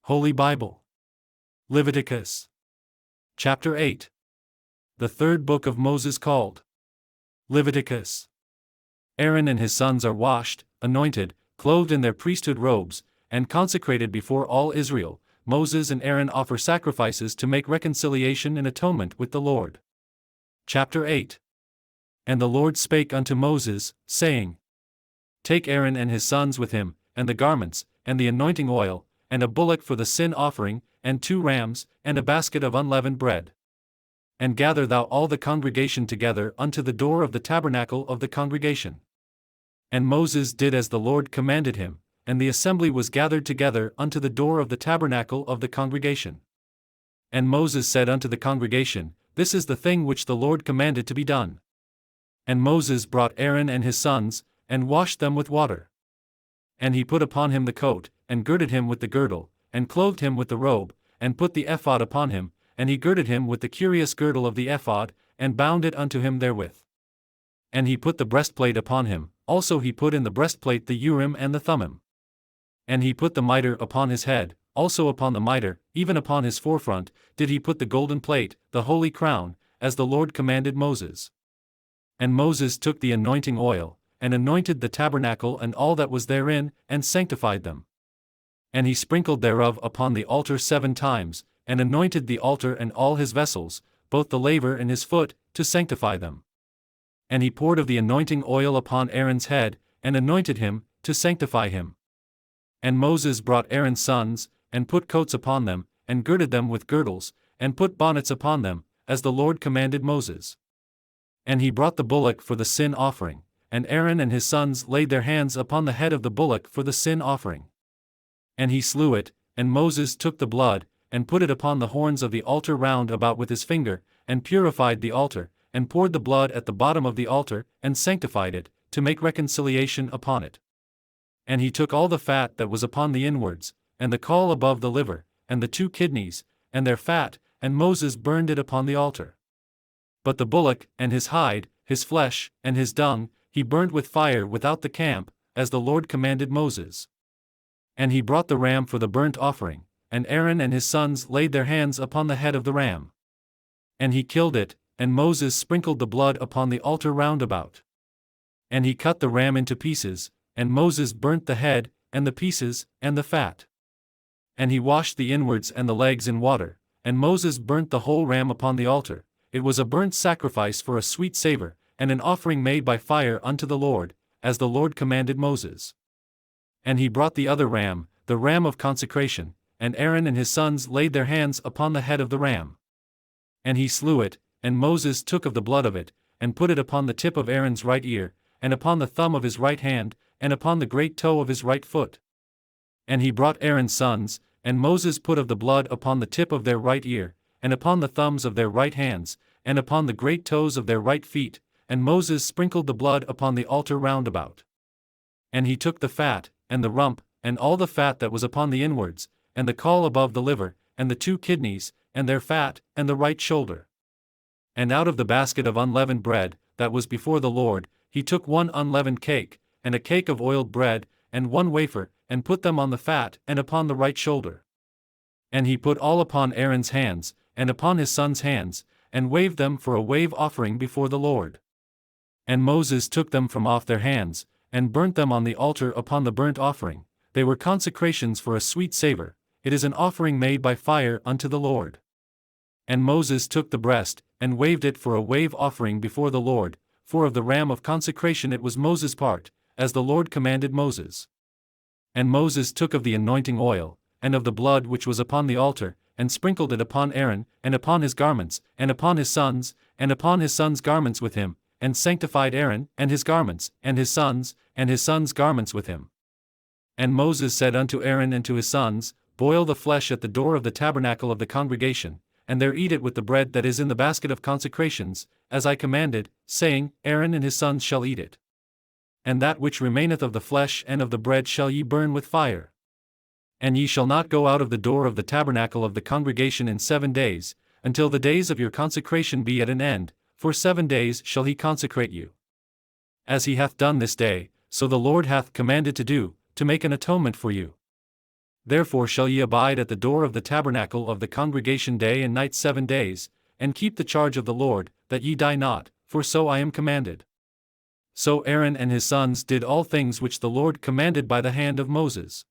Holy Bible. Leviticus. Chapter 8. The third book of Moses called Leviticus. Aaron and his sons are washed, anointed, clothed in their priesthood robes, and consecrated before all Israel. Moses and Aaron offer sacrifices to make reconciliation and atonement with the Lord. Chapter 8. And the Lord spake unto Moses, saying, Take Aaron and his sons with him, and the garments, and the anointing oil, and a bullock for the sin offering, and 2 rams, and a basket of unleavened bread. And gather thou all the congregation together unto the door of the tabernacle of the congregation. And Moses did as the Lord commanded him, and the assembly was gathered together unto the door of the tabernacle of the congregation. And Moses said unto the congregation, This is the thing which the Lord commanded to be done. And Moses brought Aaron and his sons, and washed them with water. And he put upon him the coat, and girded him with the girdle, and clothed him with the robe, and put the ephod upon him, and he girded him with the curious girdle of the ephod, and bound it unto him therewith. And he put the breastplate upon him, also he put in the breastplate the Urim and the Thummim. And he put the mitre upon his head, also upon the mitre, even upon his forefront, did he put the golden plate, the holy crown, as the Lord commanded Moses. And Moses took the anointing oil, and anointed the tabernacle and all that was therein, and sanctified them. And he sprinkled thereof upon the altar 7 times, and anointed the altar and all his vessels, both the laver and his foot, to sanctify them. And he poured of the anointing oil upon Aaron's head, and anointed him, to sanctify him. And Moses brought Aaron's sons, and put coats upon them, and girded them with girdles, and put bonnets upon them, as the Lord commanded Moses. And he brought the bullock for the sin offering, and Aaron and his sons laid their hands upon the head of the bullock for the sin offering. And he slew it, and Moses took the blood, and put it upon the horns of the altar round about with his finger, and purified the altar, and poured the blood at the bottom of the altar, and sanctified it, to make reconciliation upon it. And he took all the fat that was upon the inwards, and the caul above the liver, and the 2 kidneys, and their fat, and Moses burned it upon the altar. But the bullock, and his hide, his flesh, and his dung, he burned with fire without the camp, as the Lord commanded Moses. And he brought the ram for the burnt offering, and Aaron and his sons laid their hands upon the head of the ram. And he killed it, and Moses sprinkled the blood upon the altar round about. And he cut the ram into pieces, and Moses burnt the head, and the pieces, and the fat. And he washed the inwards and the legs in water, and Moses burnt the whole ram upon the altar. It was a burnt sacrifice for a sweet savor, and an offering made by fire unto the Lord, as the Lord commanded Moses. And he brought the other ram, the ram of consecration, and Aaron and his sons laid their hands upon the head of the ram. And he slew it, and Moses took of the blood of it, and put it upon the tip of Aaron's right ear, and upon the thumb of his right hand, and upon the great toe of his right foot. And he brought Aaron's sons, and Moses put of the blood upon the tip of their right ear, and upon the thumbs of their right hands, and upon the great toes of their right feet, and Moses sprinkled the blood upon the altar round about. And he took the fat, and the rump, and all the fat that was upon the inwards, and the caul above the liver, and the 2 kidneys, and their fat, and the right shoulder. And out of the basket of unleavened bread, that was before the Lord, he took 1 unleavened cake, and a cake of oiled bread, and 1 wafer, and put them on the fat and upon the right shoulder. And he put all upon Aaron's hands, and upon his sons' hands, and waved them for a wave offering before the Lord. And Moses took them from off their hands, and burnt them on the altar upon the burnt offering. They were consecrations for a sweet savor. It is an offering made by fire unto the Lord. And Moses took the breast, and waved it for a wave offering before the Lord, for of the ram of consecration it was Moses' part, as the Lord commanded Moses. And Moses took of the anointing oil, and of the blood which was upon the altar, and sprinkled it upon Aaron, and upon his garments, and upon his sons' garments with him, and sanctified Aaron, and his garments, and his sons' garments with him. And Moses said unto Aaron and to his sons, Boil the flesh at the door of the tabernacle of the congregation, and there eat it with the bread that is in the basket of consecrations, as I commanded, saying, Aaron and his sons shall eat it. And that which remaineth of the flesh and of the bread shall ye burn with fire. And ye shall not go out of the door of the tabernacle of the congregation in 7 days, until the days of your consecration be at an end, for 7 days shall he consecrate you. As he hath done this day, so the Lord hath commanded to do, to make an atonement for you. Therefore shall ye abide at the door of the tabernacle of the congregation day and night 7 days, and keep the charge of the Lord, that ye die not, for so I am commanded. So Aaron and his sons did all things which the Lord commanded by the hand of Moses.